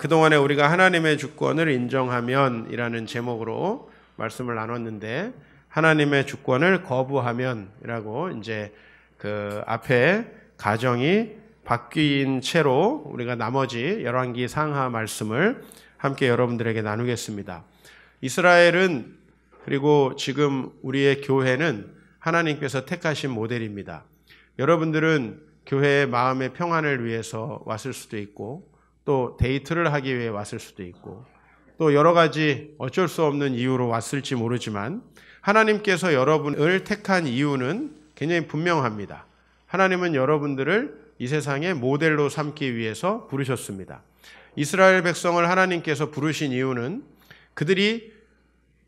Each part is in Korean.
그동안에 우리가 하나님의 주권을 인정하면 이라는 제목으로 말씀을 나눴는데, 하나님의 주권을 거부하면 이라고 이제 그 앞에 가정이 바뀐 채로 우리가 나머지 열왕기 상하 말씀을 함께 여러분들에게 나누겠습니다. 이스라엘은, 그리고 지금 우리의 교회는 하나님께서 택하신 모델입니다. 여러분들은 교회의 마음의 평안을 위해서 왔을 수도 있고, 또 데이트를 하기 위해 왔을 수도 있고, 또 여러 가지 어쩔 수 없는 이유로 왔을지 모르지만 하나님께서 여러분을 택한 이유는 굉장히 분명합니다. 하나님은 여러분들을 이 세상의 모델로 삼기 위해서 부르셨습니다. 이스라엘 백성을 하나님께서 부르신 이유는 그들이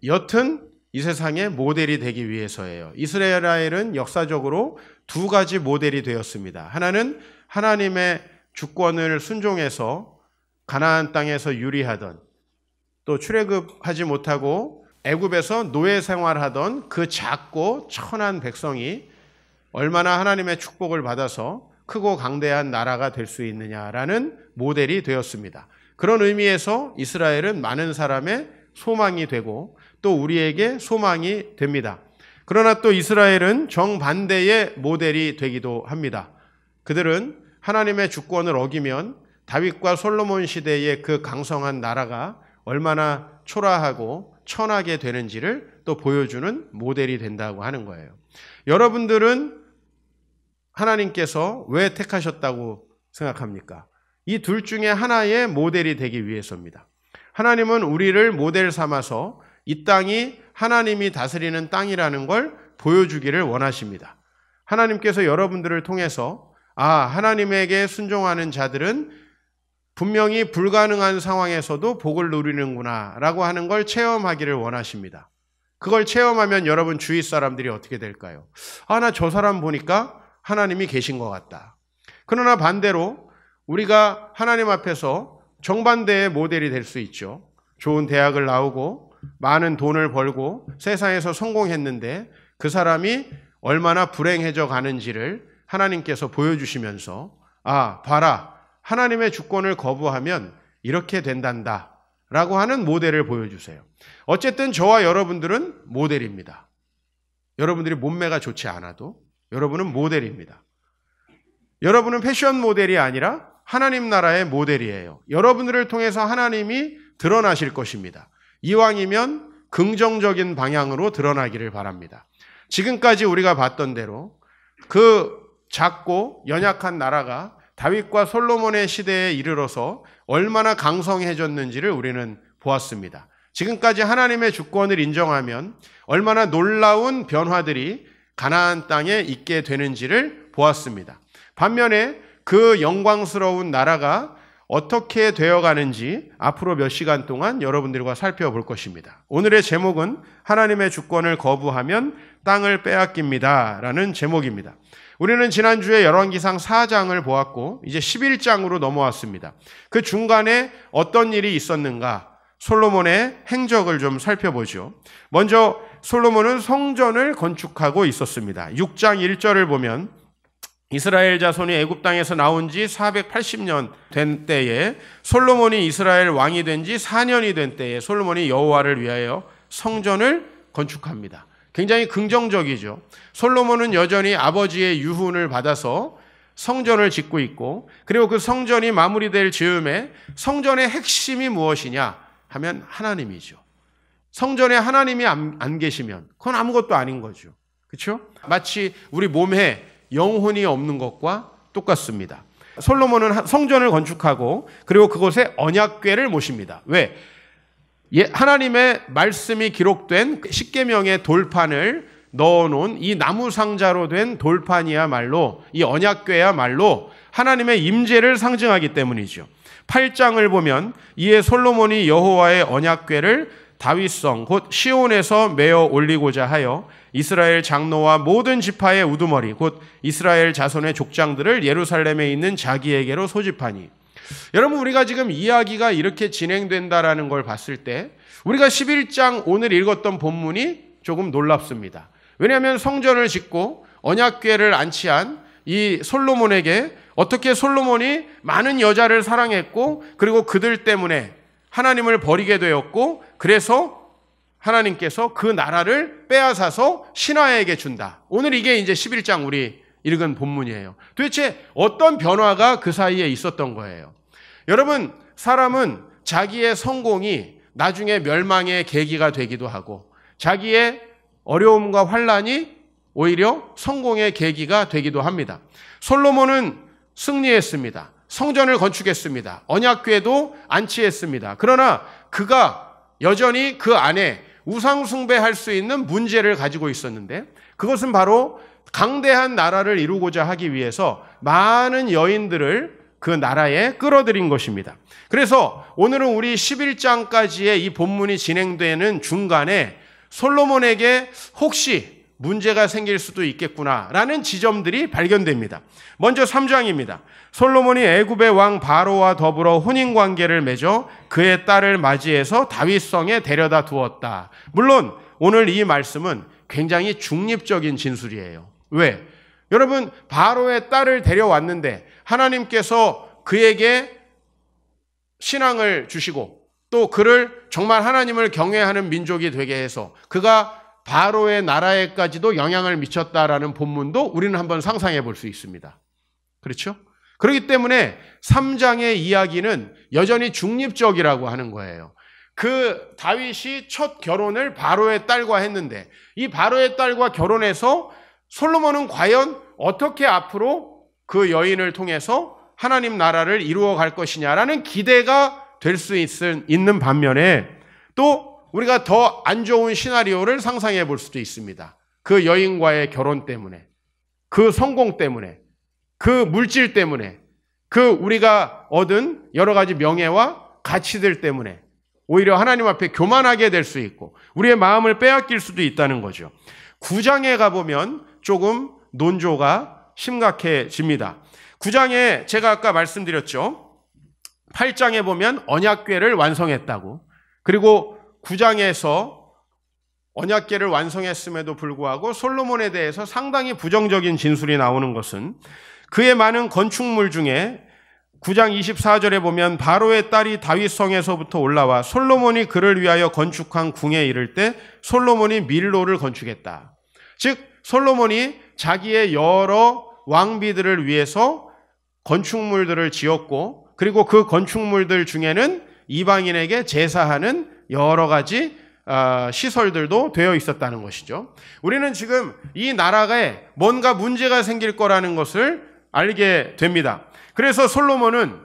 여튼 이 세상의 모델이 되기 위해서예요. 이스라엘은 역사적으로 두 가지 모델이 되었습니다. 하나는 하나님의 주권을 순종해서 가나안 땅에서 유리하던, 또 출애굽하지 못하고 애굽에서 노예 생활하던 그 작고 천한 백성이 얼마나 하나님의 축복을 받아서 크고 강대한 나라가 될 수 있느냐라는 모델이 되었습니다. 그런 의미에서 이스라엘은 많은 사람의 소망이 되고 또 우리에게 소망이 됩니다. 그러나 또 이스라엘은 정반대의 모델이 되기도 합니다. 그들은 하나님의 주권을 어기면 다윗과 솔로몬 시대의 그 강성한 나라가 얼마나 초라하고 천하게 되는지를 또 보여주는 모델이 된다고 하는 거예요. 여러분들은 하나님께서 왜 택하셨다고 생각합니까? 이 둘 중에 하나의 모델이 되기 위해서입니다. 하나님은 우리를 모델 삼아서 이 땅이 하나님이 다스리는 땅이라는 걸 보여주기를 원하십니다. 하나님께서 여러분들을 통해서 하나님에게 순종하는 자들은 분명히 불가능한 상황에서도 복을 누리는구나 라고 하는 걸 체험하기를 원하십니다. 그걸 체험하면 여러분 주위 사람들이 어떻게 될까요? 나 저 사람 보니까 하나님이 계신 것 같다. 그러나 반대로 우리가 하나님 앞에서 정반대의 모델이 될 수 있죠. 좋은 대학을 나오고 많은 돈을 벌고 세상에서 성공했는데 그 사람이 얼마나 불행해져 가는지를 하나님께서 보여주시면서 봐라, 하나님의 주권을 거부하면 이렇게 된단다 라고 하는 모델을 보여주세요. 어쨌든 저와 여러분들은 모델입니다. 여러분들이 몸매가 좋지 않아도 여러분은 모델입니다. 여러분은 패션 모델이 아니라 하나님 나라의 모델이에요. 여러분들을 통해서 하나님이 드러나실 것입니다. 이왕이면 긍정적인 방향으로 드러나기를 바랍니다. 지금까지 우리가 봤던 대로 그 작고 연약한 나라가 다윗과 솔로몬의 시대에 이르러서 얼마나 강성해졌는지를 우리는 보았습니다. 지금까지 하나님의 주권을 인정하면 얼마나 놀라운 변화들이 가나안 땅에 있게 되는지를 보았습니다. 반면에 그 영광스러운 나라가 어떻게 되어가는지 앞으로 몇 시간 동안 여러분들과 살펴볼 것입니다. 오늘의 제목은 하나님의 주권을 거부하면 땅을 빼앗깁니다 라는 제목입니다. 우리는 지난주에 열왕기상 4장을 보았고 이제 11장으로 넘어왔습니다. 그 중간에 어떤 일이 있었는가, 솔로몬의 행적을 좀 살펴보죠. 먼저 솔로몬은 성전을 건축하고 있었습니다. 6장 1절을 보면 이스라엘 자손이 애굽 땅에서 나온 지 480년 된 때에, 솔로몬이 이스라엘 왕이 된 지 4년이 된 때에 솔로몬이 여호와를 위하여 성전을 건축합니다. 굉장히 긍정적이죠. 솔로몬은 여전히 아버지의 유훈을 받아서 성전을 짓고 있고, 그리고 그 성전이 마무리될 즈음에 성전의 핵심이 무엇이냐 하면 하나님이죠. 성전에 하나님이 안 계시면 그건 아무것도 아닌 거죠. 그렇죠? 마치 우리 몸에 영혼이 없는 것과 똑같습니다. 솔로몬은 성전을 건축하고 그리고 그곳에 언약궤를 모십니다. 왜? 하나님의 말씀이 기록된 십계명의 돌판을 넣어놓은 이 나무 상자로 된 돌판이야말로, 이 언약궤야말로 하나님의 임재를 상징하기 때문이죠. 8장을 보면 이에 솔로몬이 여호와의 언약궤를 다윗성 곧 시온에서 메어 올리고자 하여 이스라엘 장로와 모든 지파의 우두머리 곧 이스라엘 자손의 족장들을 예루살렘에 있는 자기에게로 소집하니. 여러분, 우리가 지금 이야기가 이렇게 진행된다라는 걸 봤을 때 우리가 11장 오늘 읽었던 본문이 조금 놀랍습니다. 왜냐하면 성전을 짓고 언약궤를 안치한 이 솔로몬에게 어떻게 솔로몬이 많은 여자를 사랑했고 그리고 그들 때문에 하나님을 버리게 되었고 그래서 하나님께서 그 나라를 빼앗아서 신하에게 준다. 오늘 이게 이제 11장 우리 읽은 본문이에요. 도대체 어떤 변화가 그 사이에 있었던 거예요? 여러분, 사람은 자기의 성공이 나중에 멸망의 계기가 되기도 하고 자기의 어려움과 환난이 오히려 성공의 계기가 되기도 합니다. 솔로몬은 승리했습니다. 성전을 건축했습니다. 언약궤도 안치했습니다. 그러나 그가 여전히 그 안에 우상 숭배할 수 있는 문제를 가지고 있었는데 그것은 바로 강대한 나라를 이루고자 하기 위해서 많은 여인들을 그 나라에 끌어들인 것입니다. 그래서 오늘은 우리 11장까지의 이 본문이 진행되는 중간에 솔로몬에게 혹시 문제가 생길 수도 있겠구나라는 지점들이 발견됩니다. 먼저 3장입니다. 솔로몬이 애굽의 왕 바로와 더불어 혼인관계를 맺어 그의 딸을 맞이해서 다윗성에 데려다 두었다. 물론 오늘 이 말씀은 굉장히 중립적인 진술이에요. 왜? 여러분, 바로의 딸을 데려왔는데 하나님께서 그에게 신앙을 주시고 또 그를 정말 하나님을 경외하는 민족이 되게 해서 그가 바로의 나라에까지도 영향을 미쳤다라는 본문도 우리는 한번 상상해 볼 수 있습니다. 그렇죠? 그렇기 때문에 3장의 이야기는 여전히 중립적이라고 하는 거예요. 그 다윗이 첫 결혼을 바로의 딸과 했는데 이 바로의 딸과 결혼해서 솔로몬은 과연 어떻게 앞으로 그 여인을 통해서 하나님 나라를 이루어 갈 것이냐라는 기대가 될 수 있는 반면에 또 우리가 더 안 좋은 시나리오를 상상해 볼 수도 있습니다. 그 여인과의 결혼 때문에, 그 성공 때문에, 그 물질 때문에, 그 우리가 얻은 여러 가지 명예와 가치들 때문에 오히려 하나님 앞에 교만하게 될 수 있고 우리의 마음을 빼앗길 수도 있다는 거죠. 9장에 가보면 조금 논조가 심각해집니다. 9장에 제가 아까 말씀드렸죠. 8장에 보면 언약궤를 완성했다고. 그리고 9장에서 언약궤를 완성했음에도 불구하고 솔로몬에 대해서 상당히 부정적인 진술이 나오는 것은 그의 많은 건축물 중에 9장 24절에 보면 바로의 딸이 다윗성에서부터 올라와 솔로몬이 그를 위하여 건축한 궁에 이를 때 솔로몬이 밀로를 건축했다. 즉 솔로몬이 자기의 여러 왕비들을 위해서 건축물들을 지었고 그리고 그 건축물들 중에는 이방인에게 제사하는 여러 가지 시설들도 되어 있었다는 것이죠. 우리는 지금 이 나라에 뭔가 문제가 생길 거라는 것을 알게 됩니다. 그래서 솔로몬은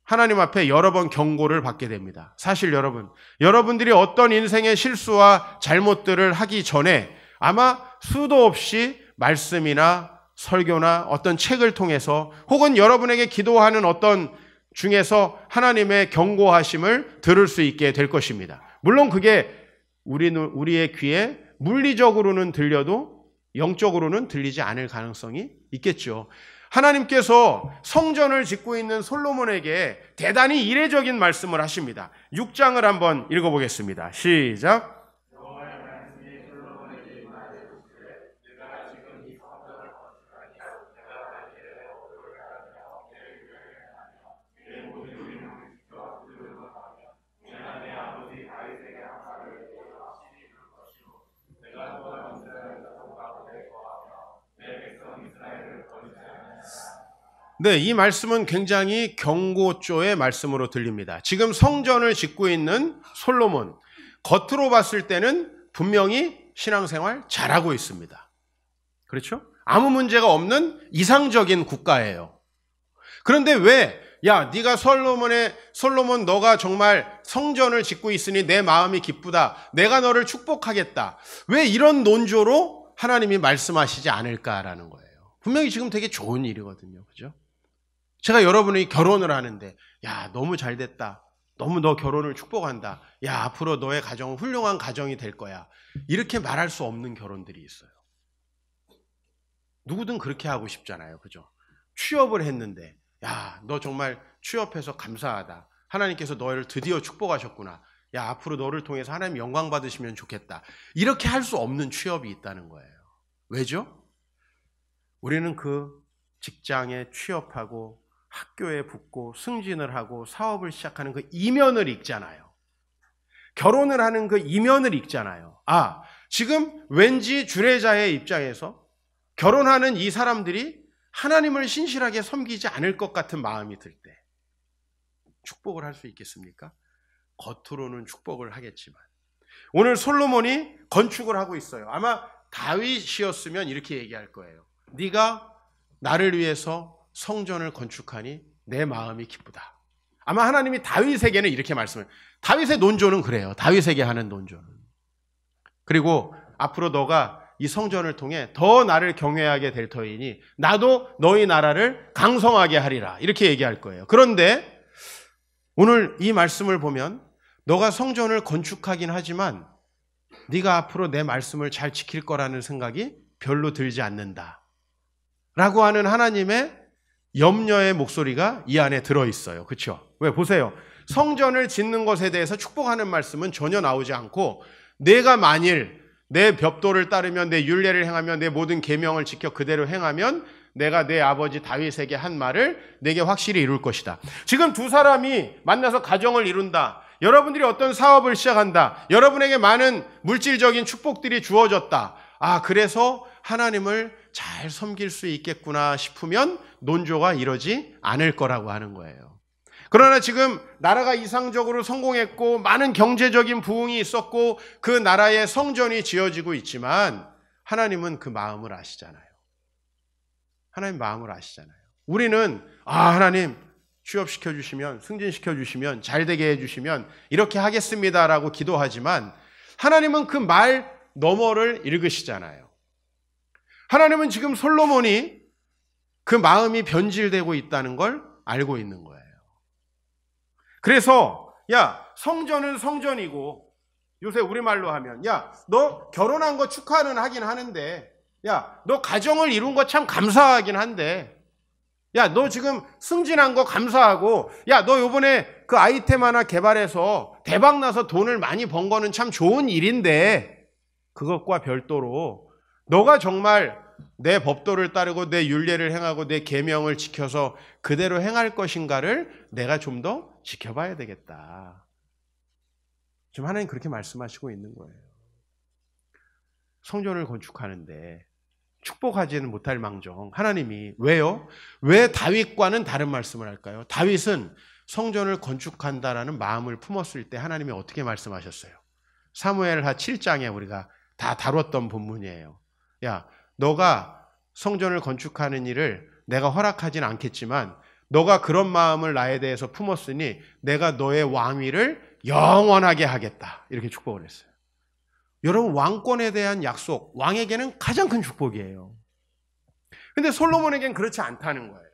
하나님 앞에 여러 번 경고를 받게 됩니다. 사실 여러분들이 어떤 인생의 실수와 잘못들을 하기 전에 아마 수도 없이 말씀이나 설교나 어떤 책을 통해서 혹은 여러분에게 기도하는 어떤 중에서 하나님의 경고하심을 들을 수 있게 될 것입니다. 물론 그게 우리의 귀에 물리적으로는 들려도 영적으로는 들리지 않을 가능성이 있겠죠. 하나님께서 성전을 짓고 있는 솔로몬에게 대단히 이례적인 말씀을 하십니다. 6장을 한번 읽어보겠습니다. 시작. 네, 이 말씀은 굉장히 경고조의 말씀으로 들립니다. 지금 성전을 짓고 있는 솔로몬, 겉으로 봤을 때는 분명히 신앙생활 잘하고 있습니다. 그렇죠? 아무 문제가 없는 이상적인 국가예요. 그런데 왜, 야, 네가 솔로몬 너가 정말 성전을 짓고 있으니 내 마음이 기쁘다. 내가 너를 축복하겠다. 왜 이런 논조로 하나님이 말씀하시지 않을까라는 거예요. 분명히 지금 되게 좋은 일이거든요. 그죠? 제가 여러분이 결혼을 하는데 야 너무 잘 됐다. 너무 너 결혼을 축복한다. 야 앞으로 너의 가정은 훌륭한 가정이 될 거야. 이렇게 말할 수 없는 결혼들이 있어요. 누구든 그렇게 하고 싶잖아요. 그죠? 취업을 했는데 야 너 정말 취업해서 감사하다. 하나님께서 너를 드디어 축복하셨구나. 야 앞으로 너를 통해서 하나님 영광 받으시면 좋겠다. 이렇게 할 수 없는 취업이 있다는 거예요. 왜죠? 우리는 그 직장에 취업하고 학교에 붙고 승진을 하고 사업을 시작하는 그 이면을 읽잖아요. 결혼을 하는 그 이면을 읽잖아요. 아, 지금 왠지 주례자의 입장에서 결혼하는 이 사람들이 하나님을 신실하게 섬기지 않을 것 같은 마음이 들 때 축복을 할 수 있겠습니까? 겉으로는 축복을 하겠지만 오늘 솔로몬이 건축을 하고 있어요. 아마 다윗이었으면 이렇게 얘기할 거예요. 네가 나를 위해서 성전을 건축하니 내 마음이 기쁘다. 아마 하나님이 다윗에게는 이렇게 말씀을, 다윗의 논조는 그래요. 다윗에게 하는 논조는. 그리고 앞으로 너가 이 성전을 통해 더 나를 경외하게 될 터이니 나도 너희 나라를 강성하게 하리라. 이렇게 얘기할 거예요. 그런데 오늘 이 말씀을 보면 너가 성전을 건축하긴 하지만 네가 앞으로 내 말씀을 잘 지킬 거라는 생각이 별로 들지 않는다. 라고 하는 하나님의 염려의 목소리가 이 안에 들어있어요. 그렇죠? 왜? 보세요. 성전을 짓는 것에 대해서 축복하는 말씀은 전혀 나오지 않고 내가 만일 내 벽도를 따르면 내 율례를 행하며 내 모든 계명을 지켜 그대로 행하면 내가 내 아버지 다윗에게 한 말을 내게 확실히 이룰 것이다. 지금 두 사람이 만나서 가정을 이룬다. 여러분들이 어떤 사업을 시작한다. 여러분에게 많은 물질적인 축복들이 주어졌다. 아, 그래서 하나님을 잘 섬길 수 있겠구나 싶으면 논조가 이러지 않을 거라고 하는 거예요. 그러나 지금 나라가 이상적으로 성공했고 많은 경제적인 부흥이 있었고 그 나라의 성전이 지어지고 있지만 하나님은 그 마음을 아시잖아요. 하나님 마음을 아시잖아요. 우리는 하나님 취업시켜 주시면, 승진시켜 주시면, 잘되게 해 주시면 이렇게 하겠습니다라고 기도하지만 하나님은 그 말 너머를 읽으시잖아요. 하나님은 지금 솔로몬이 그 마음이 변질되고 있다는 걸 알고 있는 거예요. 그래서 야, 성전은 성전이고 요새 우리말로 하면 야, 너 결혼한 거 축하는 하긴 하는데 야, 너 가정을 이룬 거 참 감사하긴 한데 야, 너 지금 승진한 거 감사하고 야, 너 요번에 그 아이템 하나 개발해서 대박 나서 돈을 많이 번 거는 참 좋은 일인데 그것과 별도로 너가 정말 내 법도를 따르고 내 율례를 행하고 내 계명을 지켜서 그대로 행할 것인가를 내가 좀 더 지켜봐야 되겠다. 지금 하나님 그렇게 말씀하시고 있는 거예요. 성전을 건축하는데 축복하지는 못할 망정 하나님이 왜요? 왜 다윗과는 다른 말씀을 할까요? 다윗은 성전을 건축한다라는 마음을 품었을 때 하나님이 어떻게 말씀하셨어요? 사무엘하 7장에 우리가 다 다뤘던 본문이에요. 야, 너가 성전을 건축하는 일을 내가 허락하진 않겠지만 너가 그런 마음을 나에 대해서 품었으니 내가 너의 왕위를 영원하게 하겠다. 이렇게 축복을 했어요. 여러분, 왕권에 대한 약속, 왕에게는 가장 큰 축복이에요. 근데 솔로몬에겐 그렇지 않다는 거예요.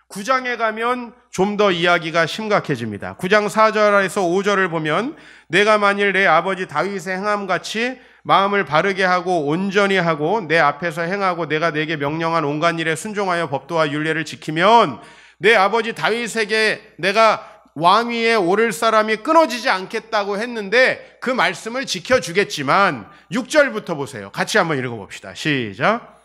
9장에 가면 좀 더 이야기가 심각해집니다. 9장 4절에서 5절을 보면 내가 만일 내 아버지 다윗의 행함같이 마음을 바르게 하고 온전히 하고 내 앞에서 행하고 내가 내게 명령한 온갖 일에 순종하여 법도와 율례를 지키면 내 아버지 다윗에게 내가 왕위에 오를 사람이 끊어지지 않겠다고 했는데 그 말씀을 지켜주겠지만 6절부터 보세요. 같이 한번 읽어봅시다. 시작.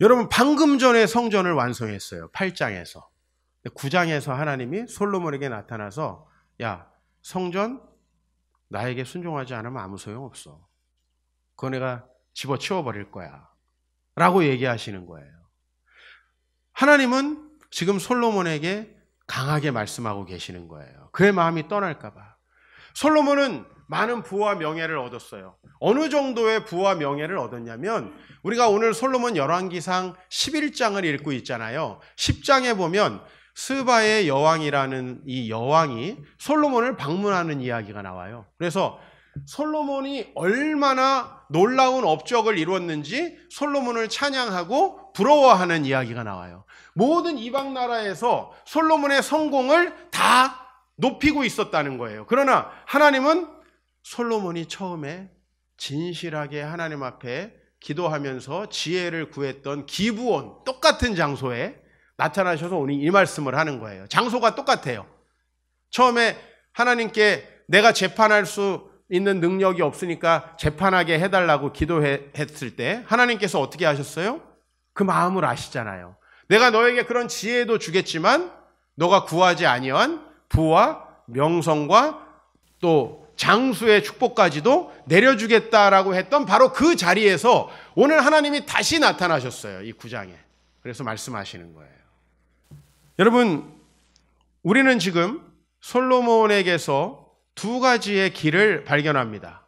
여러분, 방금 전에 성전을 완성했어요. 8장에서. 9장에서 하나님이 솔로몬에게 나타나서 야, 성전 나에게 순종하지 않으면 아무 소용없어. 그거 내가 집어치워버릴 거야. 라고 얘기하시는 거예요. 하나님은 지금 솔로몬에게 강하게 말씀하고 계시는 거예요. 그의 마음이 떠날까 봐. 솔로몬은 많은 부와 명예를 얻었어요. 어느 정도의 부와 명예를 얻었냐면 우리가 오늘 솔로몬 열왕기상 11장을 읽고 있잖아요. 10장에 보면 스바의 여왕이라는 이 여왕이 솔로몬을 방문하는 이야기가 나와요. 그래서 솔로몬이 얼마나 놀라운 업적을 이루었는지 솔로몬을 찬양하고 부러워하는 이야기가 나와요. 모든 이방 나라에서 솔로몬의 성공을 다 높이고 있었다는 거예요. 그러나 하나님은 솔로몬이 처음에 진실하게 하나님 앞에 기도하면서 지혜를 구했던 기브온 똑같은 장소에 나타나셔서 오늘 이 말씀을 하는 거예요. 장소가 똑같아요. 처음에 하나님께 내가 재판할 수 있는 능력이 없으니까 재판하게 해달라고 기도했을 때 하나님께서 어떻게 하셨어요? 그 마음을 아시잖아요. 내가 너에게 그런 지혜도 주겠지만 너가 구하지 아니한 부와 명성과 또 장수의 축복까지도 내려주겠다라고 했던 바로 그 자리에서 오늘 하나님이 다시 나타나셨어요. 이 9장에. 그래서 말씀하시는 거예요. 여러분, 우리는 지금 솔로몬에게서 두 가지의 길을 발견합니다.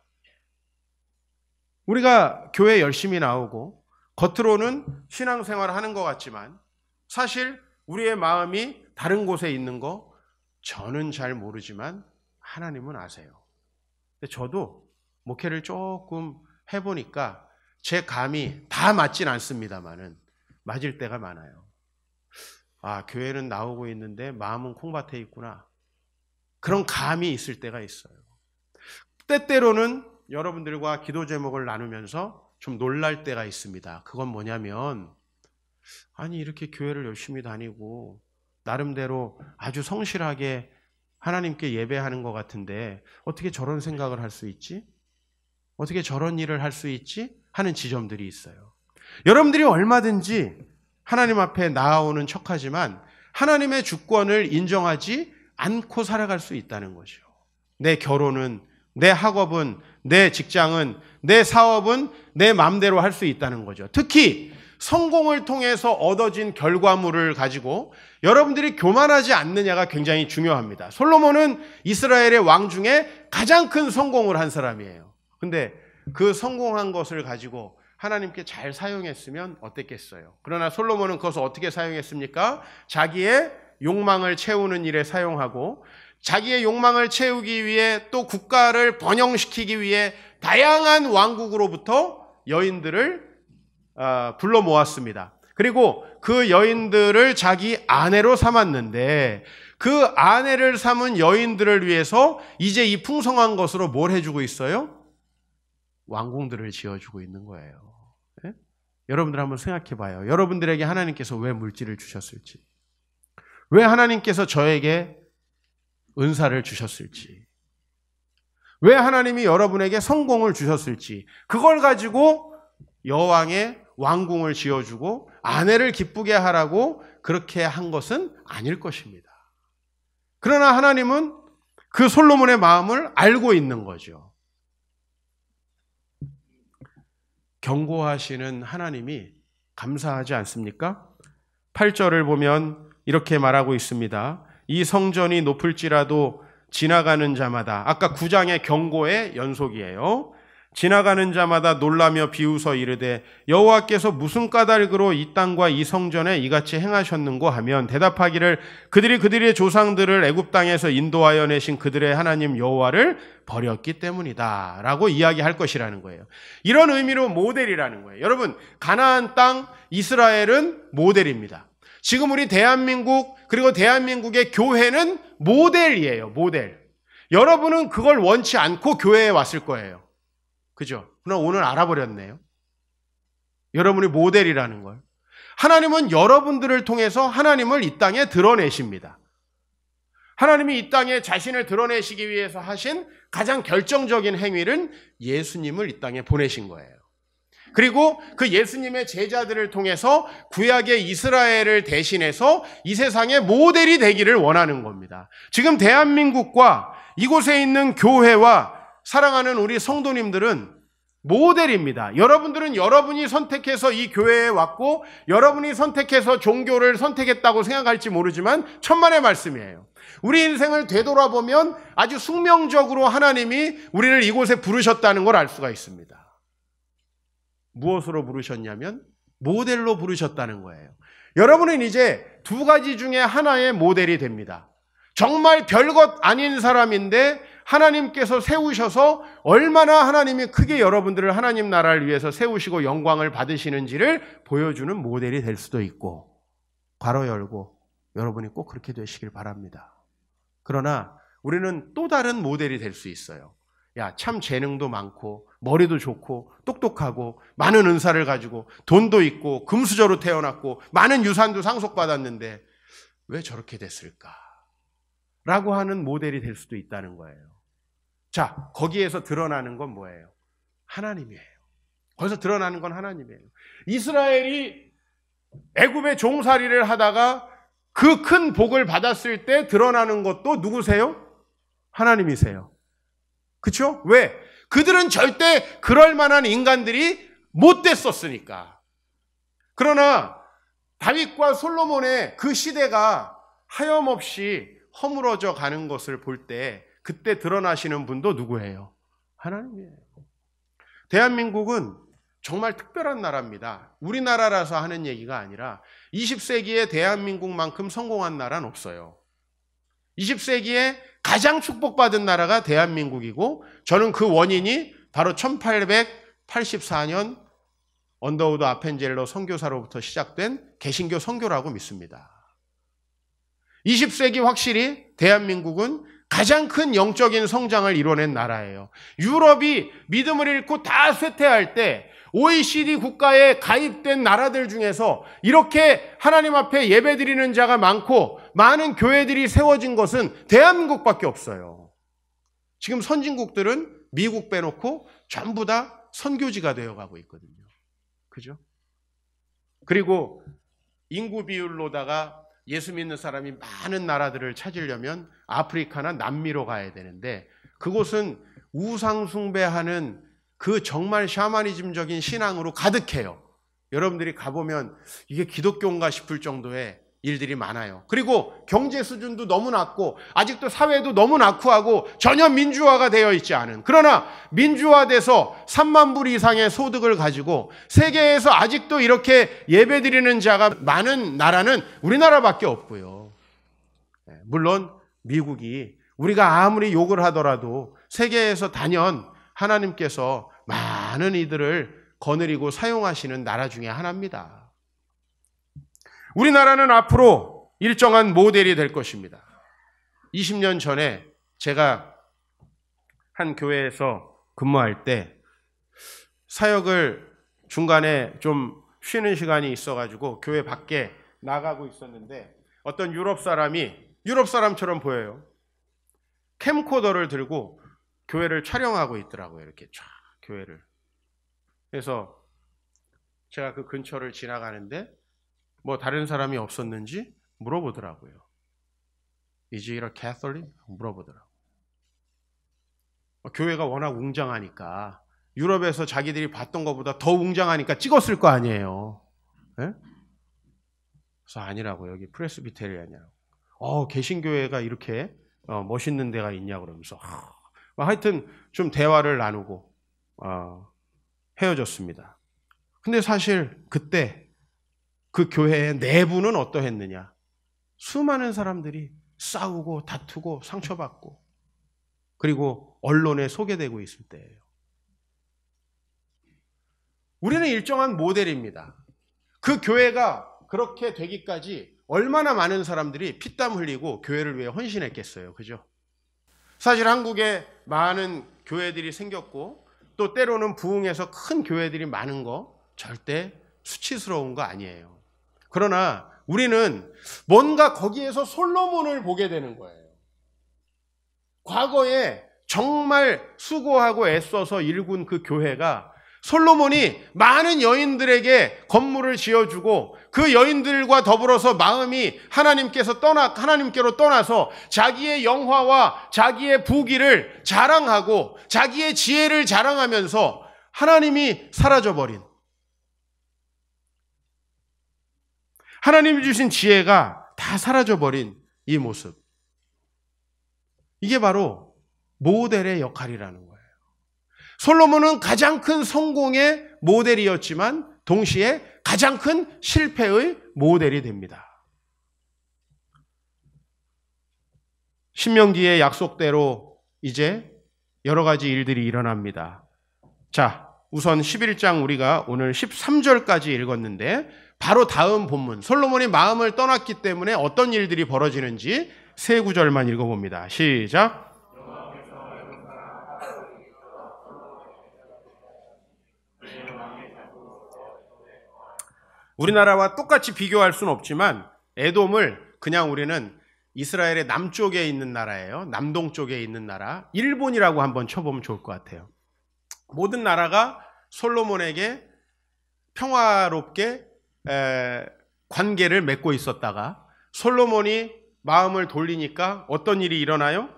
우리가 교회 열심히 나오고 겉으로는 신앙생활을 하는 것 같지만 사실 우리의 마음이 다른 곳에 있는 거 저는 잘 모르지만 하나님은 아세요. 근데 저도 목회를 조금 해보니까 제 감이 다 맞진 않습니다만은 맞을 때가 많아요. 아, 교회는 나오고 있는데 마음은 콩밭에 있구나. 그런 감이 있을 때가 있어요. 때때로는 여러분들과 기도 제목을 나누면서 좀 놀랄 때가 있습니다. 그건 뭐냐면 아니 이렇게 교회를 열심히 다니고 나름대로 아주 성실하게 하나님께 예배하는 것 같은데 어떻게 저런 생각을 할 수 있지? 어떻게 저런 일을 할 수 있지? 하는 지점들이 있어요. 여러분들이 얼마든지 하나님 앞에 나아오는 척하지만 하나님의 주권을 인정하지 않고 살아갈 수 있다는 거죠. 내 결혼은, 내 학업은, 내 직장은, 내 사업은 내 마음대로 할 수 있다는 거죠. 특히 성공을 통해서 얻어진 결과물을 가지고 여러분들이 교만하지 않느냐가 굉장히 중요합니다. 솔로몬은 이스라엘의 왕 중에 가장 큰 성공을 한 사람이에요. 근데 그 성공한 것을 가지고 하나님께 잘 사용했으면 어땠겠어요? 그러나 솔로몬은 그것을 어떻게 사용했습니까? 자기의 욕망을 채우는 일에 사용하고 자기의 욕망을 채우기 위해 또 국가를 번영시키기 위해 다양한 왕국으로부터 여인들을 불러 모았습니다. 그리고 그 여인들을 자기 아내로 삼았는데 그 아내를 삼은 여인들을 위해서 이제 이 풍성한 것으로 뭘 해주고 있어요? 왕궁들을 지어주고 있는 거예요. 네? 여러분들 한번 생각해 봐요. 여러분들에게 하나님께서 왜 물질을 주셨을지, 왜 하나님께서 저에게 은사를 주셨을지, 왜 하나님이 여러분에게 성공을 주셨을지, 그걸 가지고 여왕의 왕궁을 지어주고 아내를 기쁘게 하라고 그렇게 한 것은 아닐 것입니다. 그러나 하나님은 그 솔로몬의 마음을 알고 있는 거죠. 경고하시는 하나님이 감사하지 않습니까? 8절을 보면 이렇게 말하고 있습니다. 이 성전이 높을지라도 지나가는 자마다, 아까 9장의 경고의 연속이에요. 지나가는 자마다 놀라며 비웃어 이르되 여호와께서 무슨 까닭으로 이 땅과 이 성전에 이같이 행하셨는고 하면 대답하기를 그들이 그들의 조상들을 애굽 땅에서 인도하여 내신 그들의 하나님 여호와를 버렸기 때문이다 라고 이야기할 것이라는 거예요. 이런 의미로 모델이라는 거예요. 여러분, 가나안 땅 이스라엘은 모델입니다. 지금 우리 대한민국 그리고 대한민국의 교회는 모델이에요. 모델. 여러분은 그걸 원치 않고 교회에 왔을 거예요. 그죠? 그러나 오늘 알아버렸네요. 여러분이 모델이라는 걸. 하나님은 여러분들을 통해서 하나님을 이 땅에 드러내십니다. 하나님이 이 땅에 자신을 드러내시기 위해서 하신 가장 결정적인 행위는 예수님을 이 땅에 보내신 거예요. 그리고 그 예수님의 제자들을 통해서 구약의 이스라엘을 대신해서 이 세상의 모델이 되기를 원하는 겁니다. 지금 대한민국과 이곳에 있는 교회와 사랑하는 우리 성도님들은 모델입니다. 여러분들은 여러분이 선택해서 이 교회에 왔고 여러분이 선택해서 종교를 선택했다고 생각할지 모르지만 천만의 말씀이에요. 우리 인생을 되돌아보면 아주 숙명적으로 하나님이 우리를 이곳에 부르셨다는 걸 알 수가 있습니다. 무엇으로 부르셨냐면 모델로 부르셨다는 거예요. 여러분은 이제 두 가지 중에 하나의 모델이 됩니다. 정말 별것 아닌 사람인데 하나님께서 세우셔서 얼마나 하나님이 크게 여러분들을 하나님 나라를 위해서 세우시고 영광을 받으시는지를 보여주는 모델이 될 수도 있고, 괄호 열고 여러분이 꼭 그렇게 되시길 바랍니다. 그러나 우리는 또 다른 모델이 될 수 있어요. 야, 참 재능도 많고 머리도 좋고 똑똑하고 많은 은사를 가지고 돈도 있고 금수저로 태어났고 많은 유산도 상속받았는데 왜 저렇게 됐을까? 라고 하는 모델이 될 수도 있다는 거예요. 자, 거기에서 드러나는 건 뭐예요? 하나님이에요. 거기서 드러나는 건 하나님이에요. 이스라엘이 애굽의 종살이를 하다가 그 큰 복을 받았을 때 드러나는 것도 누구세요? 하나님이세요. 그렇죠? 왜? 그들은 절대 그럴 만한 인간들이 못 됐었으니까. 그러나 다윗과 솔로몬의 그 시대가 하염없이 허물어져 가는 것을 볼 때 그때 드러나시는 분도 누구예요? 하나님이에요. 대한민국은 정말 특별한 나라입니다. 우리나라라서 하는 얘기가 아니라 20세기에 대한민국만큼 성공한 나라는 없어요. 20세기에 가장 축복받은 나라가 대한민국이고 저는 그 원인이 바로 1884년 언더우드 아펜젤러 선교사로부터 시작된 개신교 선교라고 믿습니다. 20세기 확실히 대한민국은 가장 큰 영적인 성장을 이뤄낸 나라예요. 유럽이 믿음을 잃고 다 쇠퇴할 때 OECD 국가에 가입된 나라들 중에서 이렇게 하나님 앞에 예배드리는 자가 많고 많은 교회들이 세워진 것은 대한민국밖에 없어요. 지금 선진국들은 미국 빼놓고 전부 다 선교지가 되어가고 있거든요. 그죠? 그리고 인구 비율로다가 예수 믿는 사람이 많은 나라들을 찾으려면 아프리카나 남미로 가야 되는데 그곳은 우상 숭배하는 그 정말 샤머니즘적인 신앙으로 가득해요. 여러분들이 가보면 이게 기독교인가 싶을 정도의 일들이 많아요. 그리고 경제 수준도 너무 낮고 아직도 사회도 너무 낙후하고 전혀 민주화가 되어 있지 않은, 그러나 민주화돼서 3만 불 이상의 소득을 가지고 세계에서 아직도 이렇게 예배드리는 자가 많은 나라는 우리나라밖에 없고요. 물론 미국이 우리가 아무리 욕을 하더라도 세계에서 단연 하나님께서 많은 이들을 거느리고 사용하시는 나라 중에 하나입니다. 우리나라는 앞으로 일정한 모델이 될 것입니다. 20년 전에 제가 한 교회에서 근무할 때 사역을 중간에 좀 쉬는 시간이 있어가지고 교회 밖에 나가고 있었는데 어떤 유럽 사람처럼 보여요. 캠코더를 들고 교회를 촬영하고 있더라고요. 이렇게 쫙 교회를. 그래서 제가 그 근처를 지나가는데 뭐 다른 사람이 없었는지 물어보더라고요. Is it a Catholic? 물어보더라고요. 교회가 워낙 웅장하니까 유럽에서 자기들이 봤던 것보다 더 웅장하니까 찍었을 거 아니에요. 네? 그래서 아니라고, 여기 프레스비테리안이라고. 개신교회가 이렇게 멋있는 데가 있냐 그러면서 하여튼 좀 대화를 나누고 헤어졌습니다. 근데 사실 그때 그 교회의 내부는 어떠했느냐? 수많은 사람들이 싸우고 다투고 상처받고 그리고 언론에 소개되고 있을 때예요. 우리는 일정한 모델입니다. 그 교회가 그렇게 되기까지 얼마나 많은 사람들이 피땀 흘리고 교회를 위해 헌신했겠어요. 그죠? 사실 한국에 많은 교회들이 생겼고 또 때로는 부흥해서 큰 교회들이 많은 거 절대 수치스러운 거 아니에요. 그러나 우리는 뭔가 거기에서 솔로몬을 보게 되는 거예요. 과거에 정말 수고하고 애써서 일군 그 교회가 솔로몬이 많은 여인들에게 건물을 지어주고 그 여인들과 더불어서 마음이 하나님께로 떠나서 자기의 영화와 자기의 부귀를 자랑하고 자기의 지혜를 자랑하면서 하나님이 사라져버린, 하나님이 주신 지혜가 다 사라져버린 이 모습, 이게 바로 모델의 역할이라는 거예요. 솔로몬은 가장 큰 성공의 모델이었지만 동시에 가장 큰 실패의 모델이 됩니다. 신명기의 약속대로 이제 여러 가지 일들이 일어납니다. 자, 우선 11장 우리가 오늘 13절까지 읽었는데 바로 다음 본문, 솔로몬이 마음을 떠났기 때문에 어떤 일들이 벌어지는지 세 구절만 읽어봅니다. 시작. 우리나라와 똑같이 비교할 수는 없지만 에돔을 그냥 우리는 이스라엘의 남쪽에 있는 나라예요. 남동쪽에 있는 나라. 일본이라고 한번 쳐보면 좋을 것 같아요. 모든 나라가 솔로몬에게 평화롭게 관계를 맺고 있었다가 솔로몬이 마음을 돌리니까 어떤 일이 일어나요?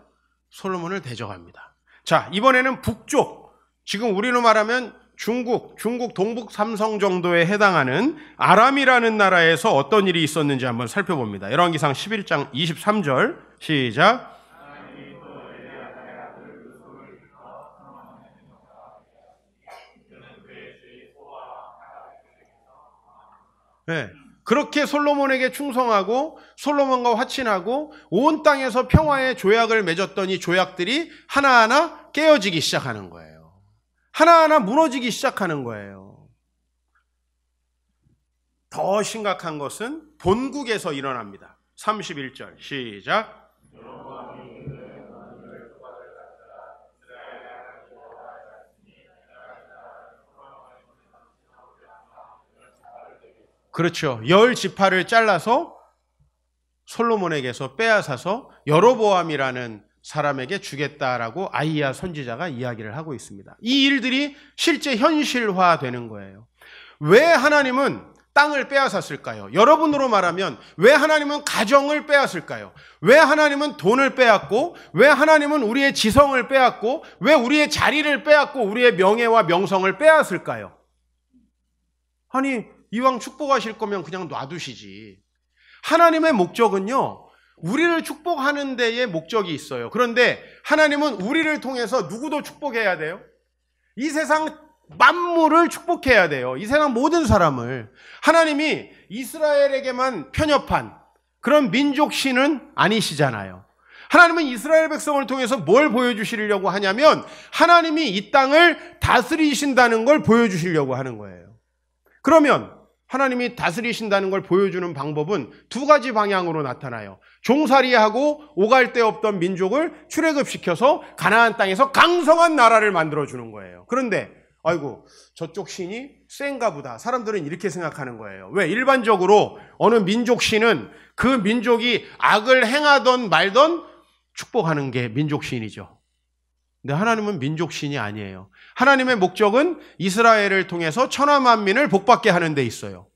솔로몬을 대적합니다. 자, 이번에는 북쪽, 지금 우리로 말하면 중국 동북 삼성 정도에 해당하는 아람이라는 나라에서 어떤 일이 있었는지 한번 살펴봅니다. 열왕기상 11장 23절 시작. 네, 그렇게 솔로몬에게 충성하고 솔로몬과 화친하고 온 땅에서 평화의 조약을 맺었던 이 조약들이 하나하나 깨어지기 시작하는 거예요. 하나하나 무너지기 시작하는 거예요. 더 심각한 것은 본국에서 일어납니다. 31절 시작. 그렇죠. 10지파를 잘라서 솔로몬에게서 빼앗아서 여로보암이라는 사람에게 주겠다라고 아히야 선지자가 이야기를 하고 있습니다. 이 일들이 실제 현실화되는 거예요. 왜 하나님은 땅을 빼앗았을까요? 여러분으로 말하면 왜 하나님은 가정을 빼앗을까요? 왜 하나님은 돈을 빼앗고, 왜 하나님은 우리의 지성을 빼앗고, 왜 우리의 자리를 빼앗고 우리의 명예와 명성을 빼앗을까요? 아니, 이왕 축복하실 거면 그냥 놔두시지. 하나님의 목적은요, 우리를 축복하는 데에 목적이 있어요. 그런데 하나님은 우리를 통해서 누구도 축복해야 돼요? 이 세상 만물을 축복해야 돼요. 이 세상 모든 사람을. 하나님이 이스라엘에게만 편협한 그런 민족신은 아니시잖아요. 하나님은 이스라엘 백성을 통해서 뭘 보여주시려고 하냐면 하나님이 이 땅을 다스리신다는 걸 보여주시려고 하는 거예요. 그러면 하나님이 다스리신다는 걸 보여주는 방법은 두 가지 방향으로 나타나요. 종살이하고 오갈 데 없던 민족을 출애굽시켜서 가나안 땅에서 강성한 나라를 만들어주는 거예요. 그런데 아이고, 저쪽 신이 센가 보다. 사람들은 이렇게 생각하는 거예요. 왜? 일반적으로 어느 민족신은 그 민족이 악을 행하던 말던 축복하는 게 민족신이죠. 근데 하나님은 민족신이 아니에요. 하나님의 목적은 이스라엘을 통해서 천하만민을 복받게 하는 데 있어요.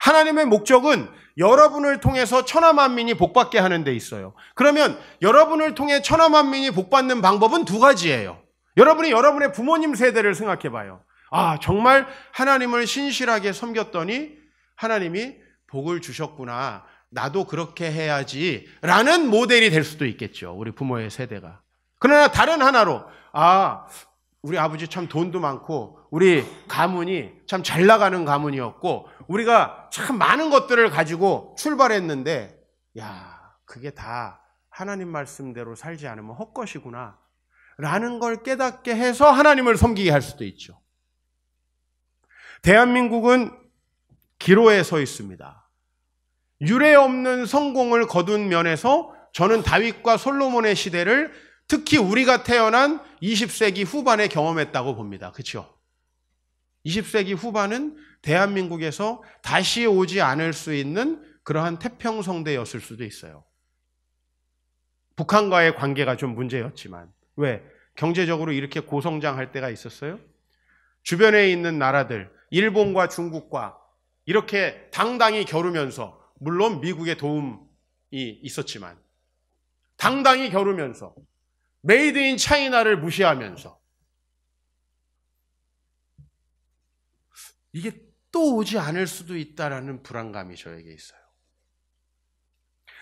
하나님의 목적은 여러분을 통해서 천하만민이 복받게 하는 데 있어요. 그러면 여러분을 통해 천하만민이 복받는 방법은 두 가지예요. 여러분이 여러분의 부모님 세대를 생각해 봐요. 아, 정말 하나님을 신실하게 섬겼더니 하나님이 복을 주셨구나. 나도 그렇게 해야지 라는 모델이 될 수도 있겠죠. 우리 부모의 세대가. 그러나 다른 하나로, 아, 우리 아버지 참 돈도 많고 우리 가문이 참 잘 나가는 가문이었고 우리가 참 많은 것들을 가지고 출발했는데, 야, 그게 다 하나님 말씀대로 살지 않으면 헛것이구나 라는 걸 깨닫게 해서 하나님을 섬기게 할 수도 있죠. 대한민국은 기로에 서 있습니다. 유례 없는 성공을 거둔 면에서 저는 다윗과 솔로몬의 시대를 특히 우리가 태어난 20세기 후반에 경험했다고 봅니다. 그렇죠? 20세기 후반은 대한민국에서 다시 오지 않을 수 있는 그러한 태평성대였을 수도 있어요. 북한과의 관계가 좀 문제였지만. 왜? 경제적으로 이렇게 고성장할 때가 있었어요? 주변에 있는 나라들, 일본과 중국과 이렇게 당당히 겨루면서, 물론 미국의 도움이 있었지만 당당히 겨루면서 메이드 인 차이나를 무시하면서 이게 또 오지 않을 수도 있다라는 불안감이 저에게 있어요.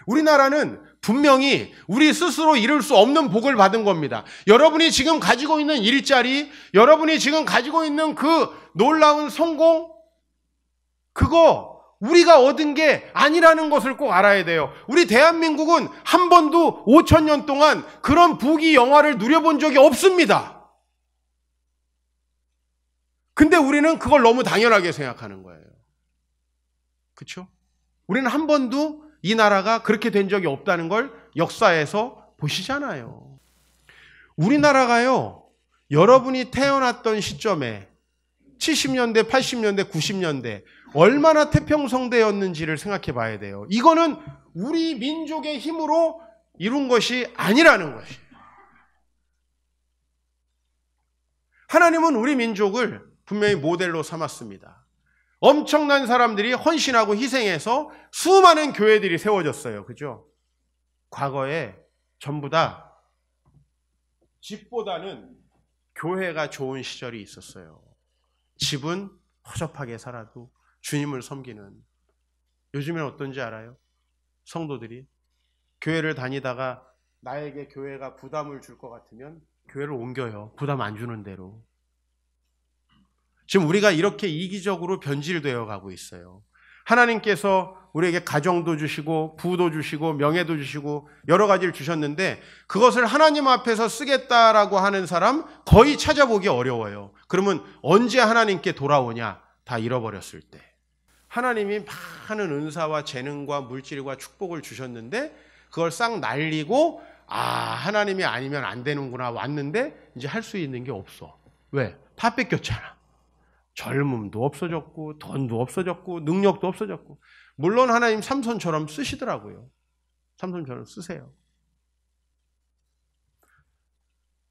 우리나라는 분명히 우리 스스로 이룰 수 없는 복을 받은 겁니다. 여러분이 지금 가지고 있는 일자리, 여러분이 지금 가지고 있는 그 놀라운 성공, 그거 우리가 얻은 게 아니라는 것을 꼭 알아야 돼요. 우리 대한민국은 한 번도 5,000년 동안 그런 부귀 영화를 누려본 적이 없습니다. 근데 우리는 그걸 너무 당연하게 생각하는 거예요. 그렇죠? 우리는 한 번도 이 나라가 그렇게 된 적이 없다는 걸 역사에서 보시잖아요. 우리나라가요, 여러분이 태어났던 시점에 70년대, 80년대, 90년대 얼마나 태평성대였는지를 생각해 봐야 돼요. 이거는 우리 민족의 힘으로 이룬 것이 아니라는 것이에요. 하나님은 우리 민족을 분명히 모델로 삼았습니다. 엄청난 사람들이 헌신하고 희생해서 수많은 교회들이 세워졌어요. 그죠? 과거에 전부 다 집보다는 교회가 좋은 시절이 있었어요. 집은 허접하게 살아도 주님을 섬기는. 요즘엔 어떤지 알아요? 성도들이 교회를 다니다가 나에게 교회가 부담을 줄 것 같으면 교회를 옮겨요. 부담 안 주는 대로. 지금 우리가 이렇게 이기적으로 변질되어 가고 있어요. 하나님께서 우리에게 가정도 주시고 부도 주시고 명예도 주시고 여러 가지를 주셨는데 그것을 하나님 앞에서 쓰겠다라고 하는 사람 거의 찾아보기 어려워요. 그러면 언제 하나님께 돌아오냐? 다 잃어버렸을 때. 하나님이 많은 은사와 재능과 물질과 축복을 주셨는데 그걸 싹 날리고 하나님이 아니면 안 되는구나 왔는데 이제 할 수 있는 게 없어. 왜? 다 뺏겼잖아. 젊음도 없어졌고 돈도 없어졌고 능력도 없어졌고. 물론 하나님 삼손처럼 쓰시더라고요. 삼손처럼 쓰세요.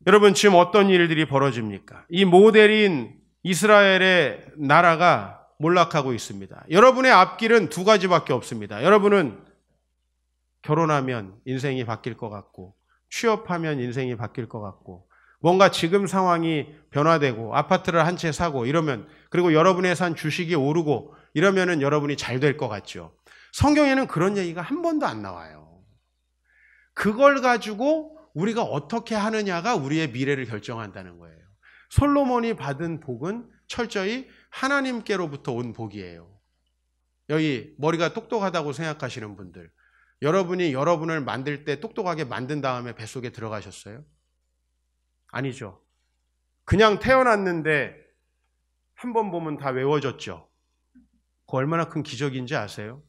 여러분 지금 어떤 일들이 벌어집니까? 이 모델인 이스라엘의 나라가 몰락하고 있습니다. 여러분의 앞길은 두 가지밖에 없습니다. 여러분은 결혼하면 인생이 바뀔 것 같고 취업하면 인생이 바뀔 것 같고 뭔가 지금 상황이 변화되고 아파트를 한 채 사고 이러면 그리고 여러분의 산 주식이 오르고 이러면은 여러분이 잘 될 것 같죠. 성경에는 그런 얘기가 한 번도 안 나와요. 그걸 가지고 우리가 어떻게 하느냐가 우리의 미래를 결정한다는 거예요. 솔로몬이 받은 복은 철저히 하나님께로부터 온 복이에요. 여기 머리가 똑똑하다고 생각하시는 분들, 여러분이 여러분을 만들 때 똑똑하게 만든 다음에 뱃속에 들어가셨어요? 아니죠. 그냥 태어났는데 한 번 보면 다 외워졌죠. 그거 얼마나 큰 기적인지 아세요?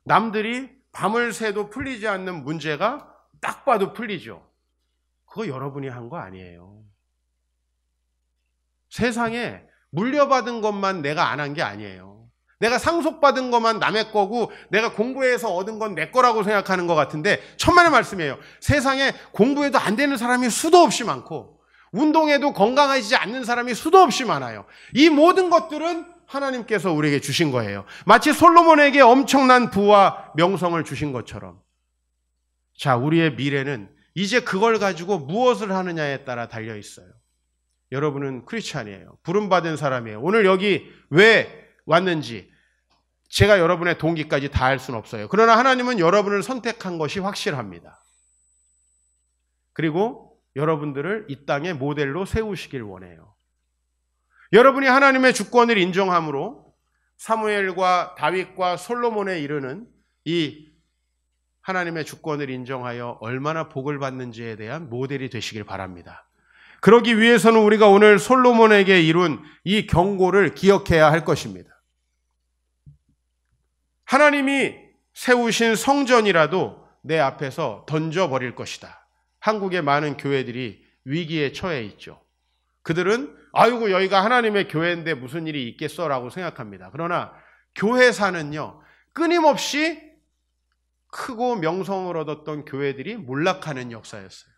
남들이 밤을 새도 풀리지 않는 문제가 딱 봐도 풀리죠. 그거 여러분이 한 거 아니에요. 세상에 물려받은 것만 내가 안 한 게 아니에요. 내가 상속받은 것만 남의 거고 내가 공부해서 얻은 건 내 거라고 생각하는 것 같은데 천만의 말씀이에요. 세상에 공부해도 안 되는 사람이 수도 없이 많고 운동해도 건강하지 않는 사람이 수도 없이 많아요. 이 모든 것들은 하나님께서 우리에게 주신 거예요. 마치 솔로몬에게 엄청난 부와 명성을 주신 것처럼. 자, 우리의 미래는 이제 그걸 가지고 무엇을 하느냐에 따라 달려 있어요. 여러분은 크리스찬이에요. 부름받은 사람이에요. 오늘 여기 왜 왔는지 제가 여러분의 동기까지 다 알 수는 없어요. 그러나 하나님은 여러분을 선택한 것이 확실합니다. 그리고 여러분들을 이 땅의 모델로 세우시길 원해요. 여러분이 하나님의 주권을 인정함으로 사무엘과 다윗과 솔로몬에 이르는 이 하나님의 주권을 인정하여 얼마나 복을 받는지에 대한 모델이 되시길 바랍니다. 그러기 위해서는 우리가 오늘 솔로몬에게 이룬 이 경고를 기억해야 할 것입니다. 하나님이 세우신 성전이라도 내 앞에서 던져버릴 것이다. 한국의 많은 교회들이 위기에 처해 있죠. 그들은 아이고 여기가 하나님의 교회인데 무슨 일이 있겠어라고 생각합니다. 그러나 교회사는요 끊임없이 크고 명성을 얻었던 교회들이 몰락하는 역사였어요.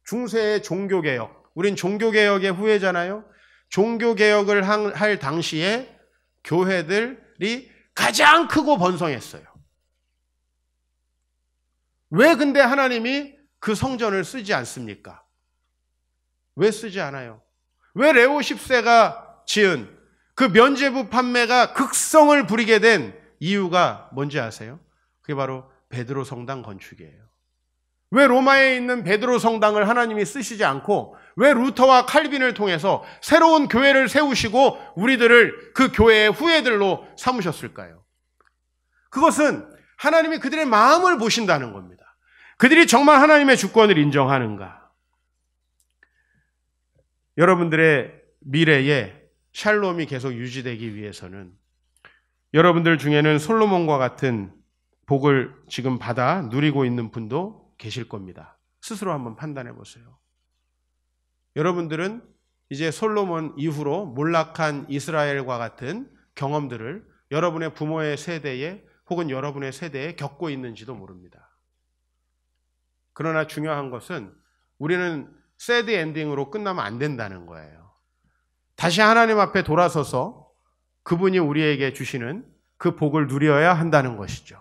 중세의 종교개혁, 우린 종교개혁의 후예잖아요. 종교개혁을 할 당시에 교회들이 가장 크고 번성했어요. 왜 근데 하나님이 그 성전을 쓰지 않습니까? 왜 쓰지 않아요? 왜 레오 10세가 지은 그 면죄부 판매가 극성을 부리게 된 이유가 뭔지 아세요? 그게 바로 베드로 성당 건축이에요. 왜 로마에 있는 베드로 성당을 하나님이 쓰시지 않고 왜 루터와 칼빈을 통해서 새로운 교회를 세우시고 우리들을 그 교회의 후예들로 삼으셨을까요? 그것은 하나님이 그들의 마음을 보신다는 겁니다. 그들이 정말 하나님의 주권을 인정하는가? 여러분들의 미래에 샬롬이 계속 유지되기 위해서는 여러분들 중에는 솔로몬과 같은 복을 지금 받아 누리고 있는 분도 계실 겁니다. 스스로 한번 판단해 보세요. 여러분들은 이제 솔로몬 이후로 몰락한 이스라엘과 같은 경험들을 여러분의 부모의 세대에 혹은 여러분의 세대에 겪고 있는지도 모릅니다. 그러나 중요한 것은 우리는 새드 엔딩으로 끝나면 안 된다는 거예요. 다시 하나님 앞에 돌아서서 그분이 우리에게 주시는 그 복을 누려야 한다는 것이죠.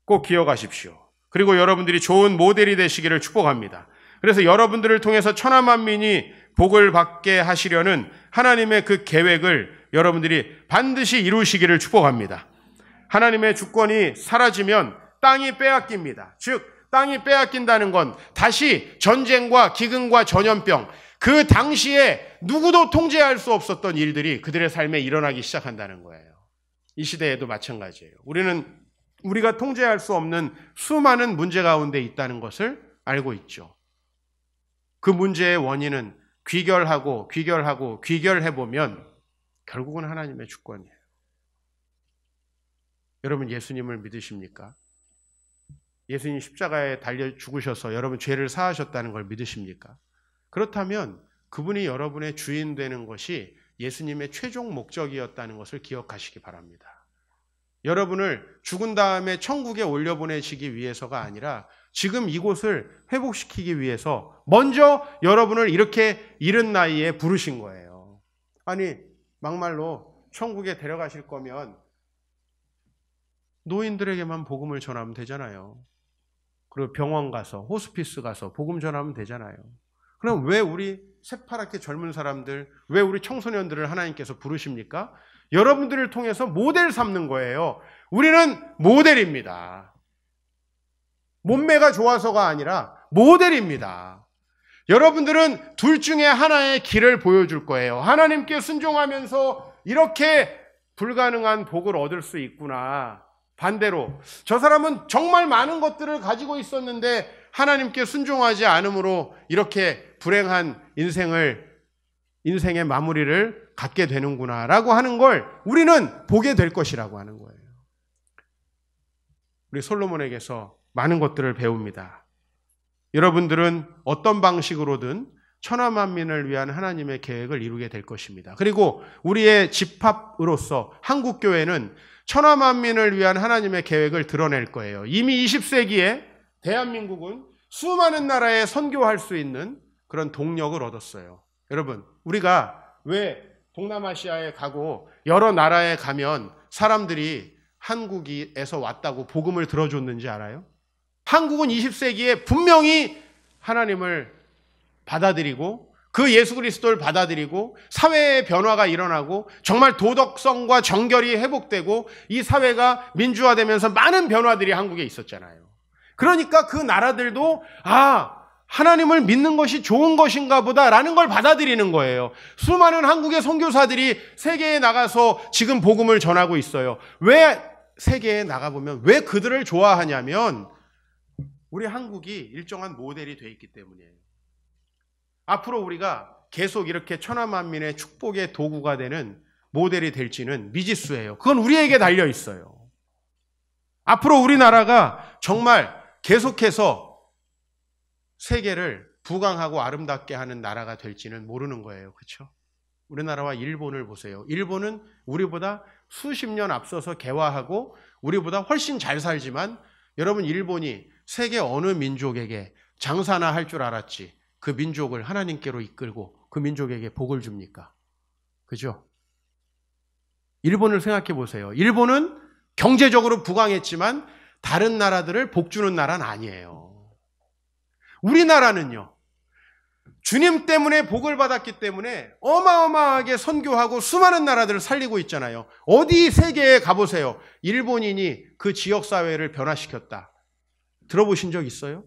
꼭 기억하십시오. 그리고 여러분들이 좋은 모델이 되시기를 축복합니다. 그래서 여러분들을 통해서 천하 만민이 복을 받게 하시려는 하나님의 그 계획을 여러분들이 반드시 이루시기를 축복합니다. 하나님의 주권이 사라지면 땅이 빼앗깁니다. 즉 땅이 빼앗긴다는 건 다시 전쟁과 기근과 전염병, 그 당시에 누구도 통제할 수 없었던 일들이 그들의 삶에 일어나기 시작한다는 거예요. 이 시대에도 마찬가지예요. 우리가 통제할 수 없는 수많은 문제 가운데 있다는 것을 알고 있죠. 그 문제의 원인은 귀결해보면 결국은 하나님의 주권이에요. 여러분 예수님을 믿으십니까? 예수님 십자가에 달려 죽으셔서 여러분 죄를 사하셨다는 걸 믿으십니까? 그렇다면 그분이 여러분의 주인 되는 것이 예수님의 최종 목적이었다는 것을 기억하시기 바랍니다. 여러분을 죽은 다음에 천국에 올려보내시기 위해서가 아니라 지금 이곳을 회복시키기 위해서 먼저 여러분을 이렇게 이른 나이에 부르신 거예요. 아니 막말로 천국에 데려가실 거면 노인들에게만 복음을 전하면 되잖아요. 그리고 병원 가서 호스피스 가서 복음 전하면 되잖아요. 그럼 왜 우리 새파랗게 젊은 사람들, 왜 우리 청소년들을 하나님께서 부르십니까? 여러분들을 통해서 모델 삼는 거예요. 우리는 모델입니다. 몸매가 좋아서가 아니라 모델입니다. 여러분들은 둘 중에 하나의 길을 보여줄 거예요. 하나님께 순종하면서 이렇게 불가능한 복을 얻을 수 있구나. 반대로 저 사람은 정말 많은 것들을 가지고 있었는데 하나님께 순종하지 않으므로 이렇게 불행한 인생의 마무리를 갖게 되는구나 라고 하는 걸 우리는 보게 될 것이라고 하는 거예요. 우리 솔로몬에게서 많은 것들을 배웁니다. 여러분들은 어떤 방식으로든 천하 만민을 위한 하나님의 계획을 이루게 될 것입니다. 그리고 우리의 집합으로서 한국교회는 천하 만민을 위한 하나님의 계획을 드러낼 거예요. 이미 20세기에 대한민국은 수많은 나라에 선교할 수 있는 그런 동력을 얻었어요. 여러분, 우리가 왜 동남아시아에 가고 여러 나라에 가면 사람들이 한국에서 왔다고 복음을 들어줬는지 알아요? 한국은 20세기에 분명히 하나님을 받아들이고 그 예수 그리스도를 받아들이고 사회의 변화가 일어나고 정말 도덕성과 정결이 회복되고 이 사회가 민주화되면서 많은 변화들이 한국에 있었잖아요. 그러니까 그 나라들도 하나님을 믿는 것이 좋은 것인가 보다라는 걸 받아들이는 거예요. 수많은 한국의 선교사들이 세계에 나가서 지금 복음을 전하고 있어요. 왜 세계에 나가보면 왜 그들을 좋아하냐면 우리 한국이 일정한 모델이 돼 있기 때문이에요. 앞으로 우리가 계속 이렇게 천하 만민의 축복의 도구가 되는 모델이 될지는 미지수예요. 그건 우리에게 달려 있어요. 앞으로 우리나라가 정말 계속해서 세계를 부강하고 아름답게 하는 나라가 될지는 모르는 거예요. 그렇죠? 우리나라와 일본을 보세요. 일본은 우리보다 수십 년 앞서서 개화하고 우리보다 훨씬 잘 살지만 여러분 일본이 세계 어느 민족에게 장사나 할 줄 알았지 그 민족을 하나님께로 이끌고 그 민족에게 복을 줍니까? 그죠? 일본을 생각해 보세요. 일본은 경제적으로 부강했지만 다른 나라들을 복주는 나라는 아니에요. 우리나라는요. 주님 때문에 복을 받았기 때문에 어마어마하게 선교하고 수많은 나라들을 살리고 있잖아요. 어디 세계에 가보세요. 일본인이 그 지역사회를 변화시켰다. 들어보신 적 있어요?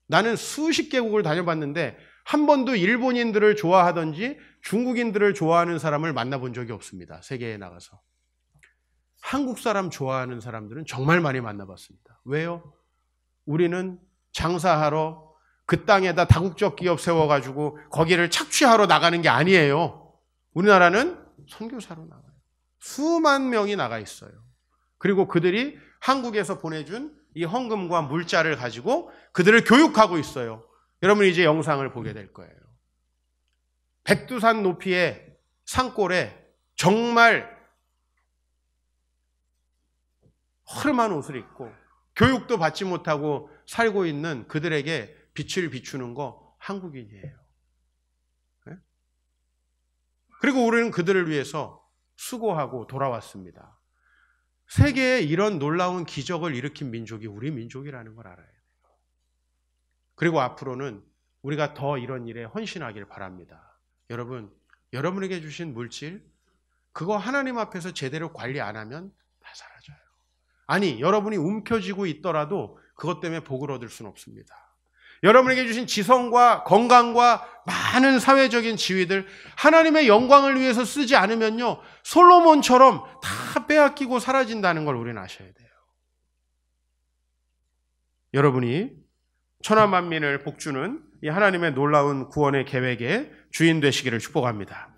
나는 수십 개국을 다녀봤는데 한 번도 일본인들을 좋아하든지 중국인들을 좋아하는 사람을 만나본 적이 없습니다. 세계에 나가서. 한국 사람 좋아하는 사람들은 정말 많이 만나봤습니다. 왜요? 우리는 장사하러 그 땅에다 다국적 기업 세워가지고 거기를 착취하러 나가는 게 아니에요. 우리나라는 선교사로 나가요. 수만 명이 나가 있어요. 그리고 그들이 한국에서 보내준 이 헌금과 물자를 가지고 그들을 교육하고 있어요. 여러분 이제 영상을 보게 될 거예요. 백두산 높이의 산골에 정말 허름한 옷을 입고 교육도 받지 못하고 살고 있는 그들에게 빛을 비추는 거 한국인이에요. 네? 그리고 우리는 그들을 위해서 수고하고 돌아왔습니다. 세계에 이런 놀라운 기적을 일으킨 민족이 우리 민족이라는 걸 알아야 돼요. 그리고 앞으로는 우리가 더 이런 일에 헌신하길 바랍니다. 여러분, 여러분에게 주신 물질, 그거 하나님 앞에서 제대로 관리 안 하면 다 사라져요. 아니, 여러분이 움켜쥐고 있더라도 그것 때문에 복을 얻을 수는 없습니다. 여러분에게 주신 지성과 건강과 많은 사회적인 지위들, 하나님의 영광을 위해서 쓰지 않으면요, 솔로몬처럼 다 빼앗기고 사라진다는 걸 우리는 아셔야 돼요. 여러분이 천하 만민을 복주는 이 하나님의 놀라운 구원의 계획의 주인 되시기를 축복합니다.